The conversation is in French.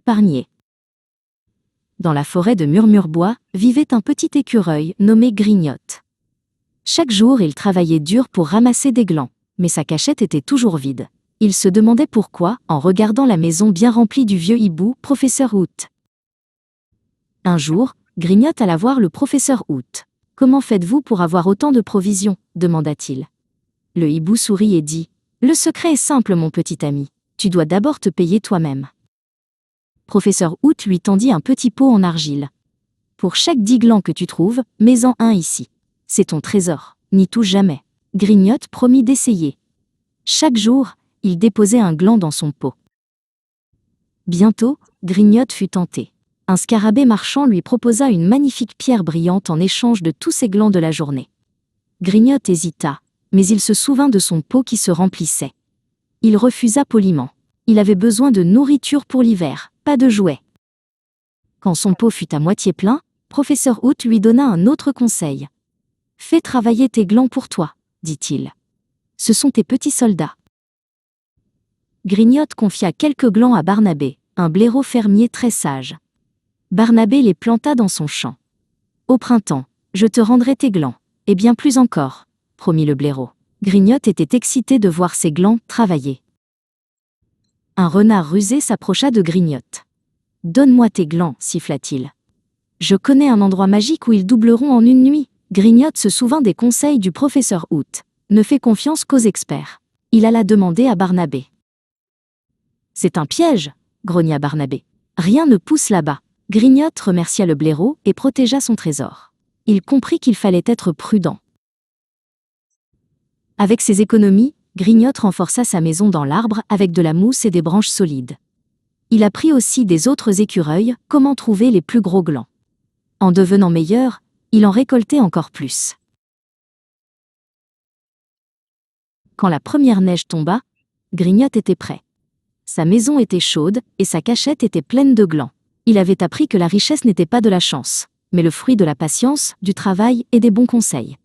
épargné. Dans la forêt de Murmurebois vivait un petit écureuil nommé Grignotte. Chaque jour, il travaillait dur pour ramasser des glands, mais sa cachette était toujours vide. Il se demandait pourquoi, en regardant la maison bien remplie du vieux hibou, professeur Hoot. Un jour, Grignotte alla voir le professeur Hoot. « Comment faites-vous pour avoir autant de provisions ?» demanda-t-il. Le hibou sourit et dit « Le secret est simple, mon petit ami. Tu dois d'abord te payer toi-même. » Professeur Hoot lui tendit un petit pot en argile. « Pour chaque 10 glands que tu trouves, mets-en un ici. C'est ton trésor, n'y touche jamais. » Grignotte promit d'essayer. Chaque jour, il déposait un gland dans son pot. Bientôt, Grignotte fut tenté. Un scarabée marchand lui proposa une magnifique pierre brillante en échange de tous ses glands de la journée. Grignotte hésita, mais il se souvint de son pot qui se remplissait. Il refusa poliment. Il avait besoin de nourriture pour l'hiver, pas de jouets. Quand son pot fut à moitié plein, professeur Hoot lui donna un autre conseil. « Fais travailler tes glands pour toi, » dit-il. « Ce sont tes petits soldats. » Grignotte confia quelques glands à Barnabé, un blaireau fermier très sage. Barnabé les planta dans son champ. « Au printemps, je te rendrai tes glands, et bien plus encore, » promit le blaireau. Grignotte était excité de voir ses glands travailler. Un renard rusé s'approcha de Grignotte. « Donne-moi tes glands, siffla-t-il. Je connais un endroit magique où ils doubleront en une nuit. » Grignotte se souvint des conseils du professeur Hoot. Ne fais confiance qu'aux experts. Il alla demander à Barnabé. « C'est un piège, » grogna Barnabé. « Rien ne pousse là-bas. » Grignotte remercia le blaireau et protégea son trésor. Il comprit qu'il fallait être prudent. Avec ses économies, Grignotte renforça sa maison dans l'arbre avec de la mousse et des branches solides. Il apprit aussi des autres écureuils comment trouver les plus gros glands. En devenant meilleur, il en récoltait encore plus. Quand la première neige tomba, Grignotte était prêt. Sa maison était chaude et sa cachette était pleine de glands. Il avait appris que la richesse n'était pas de la chance, mais le fruit de la patience, du travail et des bons conseils.